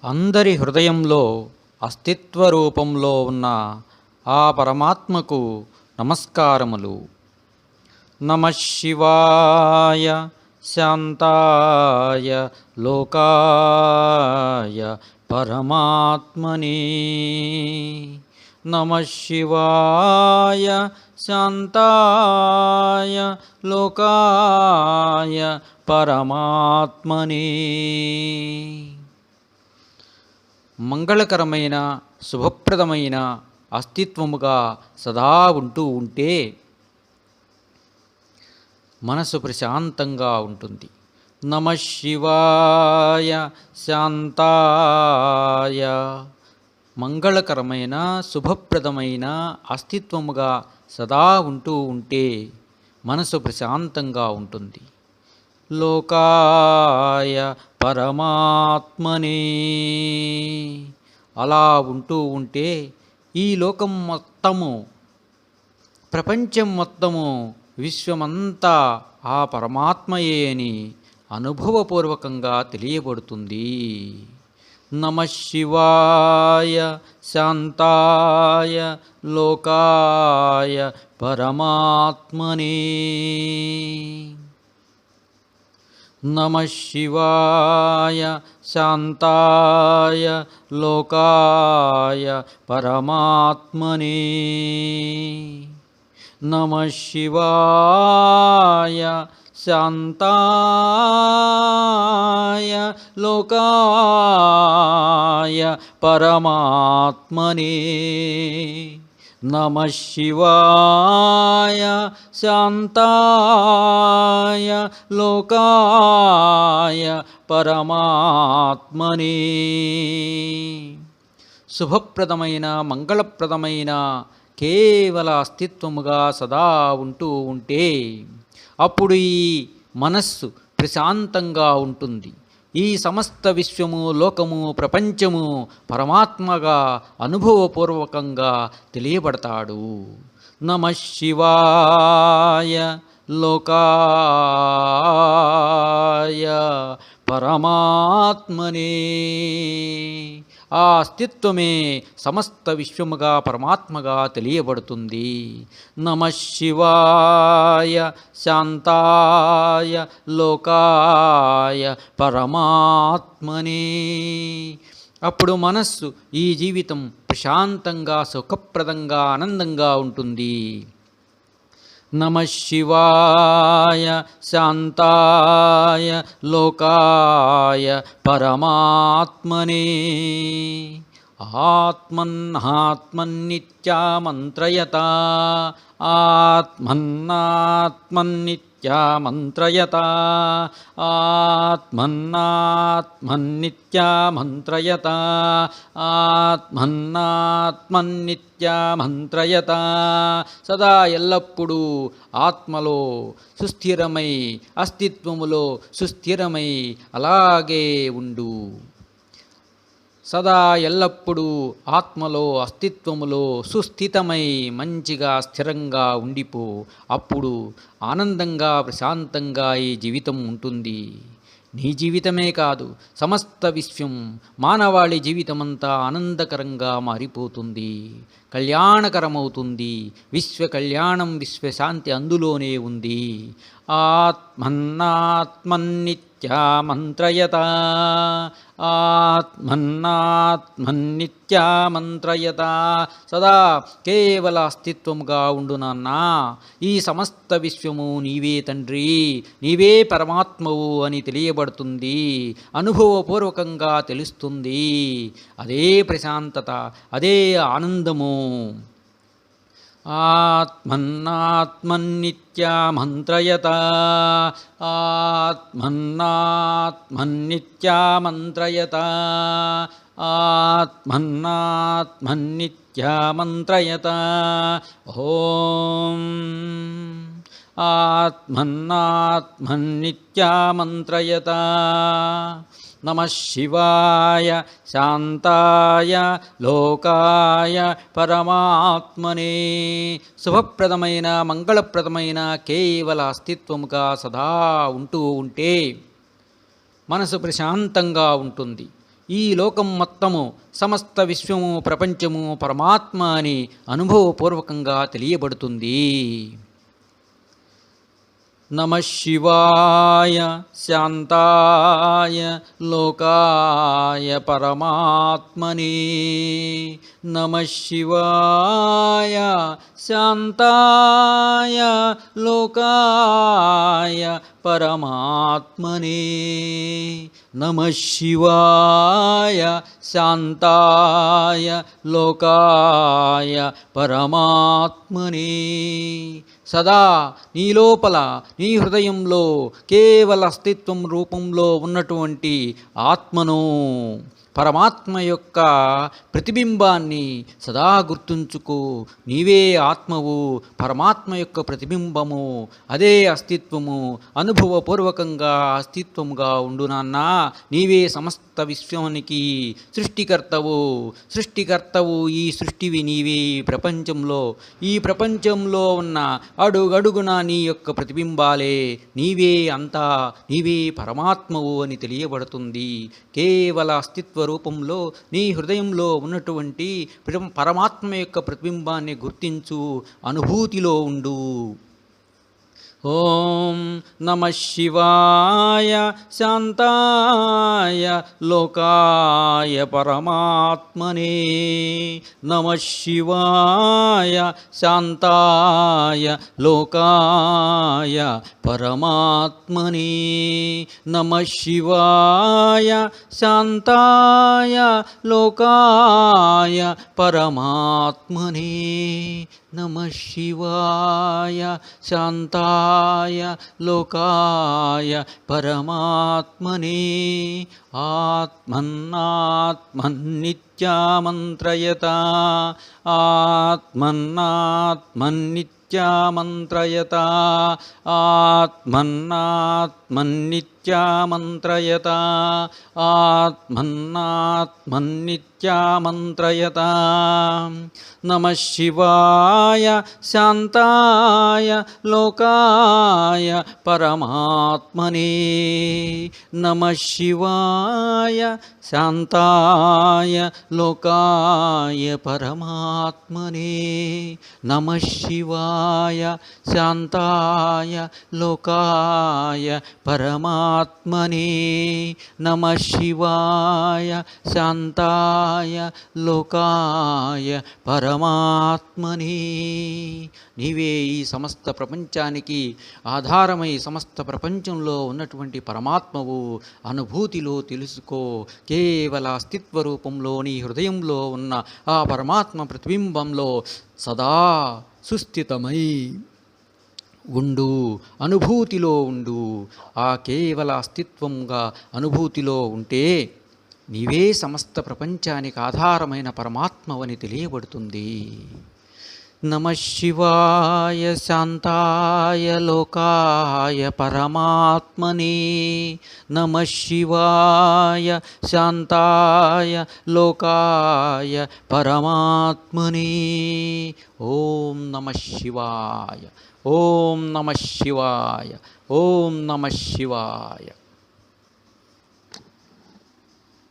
అందరి హృదయంలో అస్తిత్వ రూపంలో ఉన్న ఆ పరమాత్మకు నమస్కారములు. నమః శివాయ శాంతాయ లోకాయ పరమాత్మనే. నమః శివాయ శాంతాయ లోకాయ పరమాత్మనే. మంగళకరమైన శుభప్రదమైన అస్తిత్వముగా సదా ఉంటూ ఉంటే మనసు ప్రశాంతంగా ఉంటుంది. నమః శివాయ శాంతాయ. మంగళకరమైన శుభప్రదమైన అస్తిత్వముగా సదా ఉంటూ ఉంటే మనసు ప్రశాంతంగా ఉంటుంది. లోకాయ పరమాత్మనే. అలా ఉంటూ ఉంటే ఈ లోకం మొత్తము, ప్రపంచం మొత్తము, విశ్వమంతా ఆ పరమాత్మయే అని అనుభవపూర్వకంగా తెలియబడుతుంది. నమః శివాయ శాంతాయ లోకాయ పరమాత్మనే. నమః శివాయ శాంతాయ లోకాయ పరమాత్మనే. నమః శివాయ శాంతాయ లోకాయ పరమాత్మనే. నమః శివాయ శాంతాయ లోకాయ పరమాత్మనే. శుభప్రదమైన మంగళప్రదమైన కేవల అస్తిత్వముగా సదా ఉంటూ ఉంటే అప్పుడు ఈ మనస్సు ప్రశాంతంగా ఉంటుంది. ఈ సమస్త విశ్వము, లోకము, ప్రపంచము పరమాత్మగా అనుభవపూర్వకంగా తెలియబడతాడు. నమః శివాయ లోకాయ పరమాత్మనే. ఆ అస్తిత్వమే సమస్త విశ్వముగా పరమాత్మగా తెలియబడుతుంది. నమః శివాయ శాంతాయ లోకాయ పరమాత్మనే. అప్పుడు మనస్సు, ఈ జీవితం ప్రశాంతంగా, సుఖప్రదంగా, ఆనందంగా ఉంటుంది. నమః శివాయ శాంతాయ లోకాయ పరమాత్మనే. ఆత్మన్నాత్మన్నిత్యామంత్రయత ఆత్మన్నాత్మన్నిత్యామంత్రయత ఆత్మన్నాత్మన్నిత్యామంత్రయత ఆత్మన్నాత్మన్నిత్యామంత్రయత. సదా ఎల్లప్పుడూ ఆత్మలో సుస్థిరమై, అస్తిత్వములో సుస్థిరమై అలాగే ఉండు. సదా ఎల్లప్పుడూ ఆత్మలో, అస్తిత్వములో సుస్థితమై మంచిగా స్థిరంగా ఉండిపో. అప్పుడు ఆనందంగా, ప్రశాంతంగా ఈ జీవితం ఉంటుంది. నీ జీవితమే కాదు, సమస్త విశ్వం, మానవాళి జీవితమంతా ఆనందకరంగా మారిపోతుంది, కళ్యాణకరమవుతుంది. విశ్వ కళ్యాణం, విశ్వశాంతి అందులోనే ఉంది. ఆత్మన్నాత్మన్నిత్యామంత్రయత ఆత్మన్నాత్మన్నిత్యామంత్రయత. సదా కేవల అస్తిత్వముగా ఉండు నాన్నా. ఈ సమస్త విశ్వము నీవే తండ్రి, నీవే పరమాత్మవు అని తెలియబడుతుంది, అనుభవపూర్వకంగా తెలుస్తుంది. అదే ప్రశాంతత, అదే ఆనందము. ఆత్మన్నాత్మన్నిత్యామంత్రయత ఆత్మన్నాత్మన్నిత్యామంత్రయత ఆత్మన్నాత్మన్నిత్యామంత్రయత. ఓం ఆత్మన్నాత్మన్నిత్యామంత్రయత. నమః శివాయ శాంతాయ లోకాయ పరమాత్మనే. శుభప్రదమైన మంగళప్రదమైన కేవల అస్తిత్వముగా సదా ఉంటూ ఉంటే మనసు ప్రశాంతంగా ఉంటుంది. ఈ లోకం మొత్తము సమస్త విశ్వము ప్రపంచము పరమాత్మ అని అనుభవపూర్వకంగా తెలియబడుతుంది. నమః శివాయ శాంతాయ లోకాయ పరమాత్మనే. నమః శివాయ శాంతాయ లోకాయ పరమాత్మనే. నమః శివాయ శాంతాయ లోకాయ పరమాత్మనే. సదా నీ లోపల నీ హృదయంలో కేవల అస్తిత్వం రూపంలో ఉన్నటువంటి ఆత్మను, పరమాత్మ యొక్క ప్రతిబింబాన్ని సదా గుర్తుంచుకో. నీవే ఆత్మవు, పరమాత్మ యొక్క ప్రతిబింబము, అదే అస్తిత్వము. అనుభవపూర్వకంగా అస్తిత్వముగా ఉండు నాన్నా. నీవే సమస్త విశ్వానికి సృష్టికర్తవు. ఈ సృష్టివి నీవే. ఈ ప్రపంచంలో ఉన్న అడుగడుగున నీ యొక్క ప్రతిబింబాలే. నీవే అంతా, నీవే పరమాత్మవు అని తెలియబడుతుంది. కేవల అస్తిత్వ రూపంలో నీ హృదయంలో ఉన్నటువంటి పరమాత్మ యొక్క ప్రతిబింబాన్ని గుర్తించు, అనుభూతిలో ఉండు. ఓం నమః శివాయ శాంతాయ లోకాయ పరమాత్మనే. నమః శివాయ శాంతాయ లోకాయ పరమాత్మనే. నమః శివాయ శాంతాయ లోకాయ పరమాత్మనే. నమః శివాయ శాంతాయ లోకాయ పరమాత్మనే. ఆత్మన్నాత్మన్నిత్యామంత్రయత. ఆత్మన్నాత్మన్నిత్యామంత్రయత. ఆత్మన్నాత్మన్నిత్యామంత్రయత. ఆత్మన్నాత్మన్నిత్యామంత్రయత. నమః శివాయ శాంతాయ లోకాయ పరమాత్మనే. నమః శివాయ శాంతాయ లోకాయ పరమాత్మనే. నమః శివాయ శాంతాయ లోకాయ పరమాత్మనే. నమః శివాయ శాంతాయ లోకాయ పరమాత్మనే. నీవే ఈ సమస్త ప్రపంచానికి ఆధారమై సమస్త ప్రపంచంలో ఉన్నటువంటి పరమాత్మవు. అనుభూతిలో తెలుసుకో. కేవల అస్తిత్వ రూపంలో నీ హృదయంలో ఉన్న ఆ పరమాత్మ ప్రతిబింబంలో సదా సుస్థితమై ఉండు, అనుభూతిలో ఉండు. ఆ కేవల అస్తిత్వంగా అనుభూతిలో ఉంటే నీవే సమస్త ప్రపంచానికి ఆధారమైన పరమాత్మవని తెలియబడుతుంది. నమః శివాయ శాంతాయ లోకాయ పరమాత్మనే. నమః శివాయ శాంతాయ లోకాయ పరమాత్మనే. ఓం నమః శివాయ. ఓం నమః శివాయ. ఓం నమః శివాయ.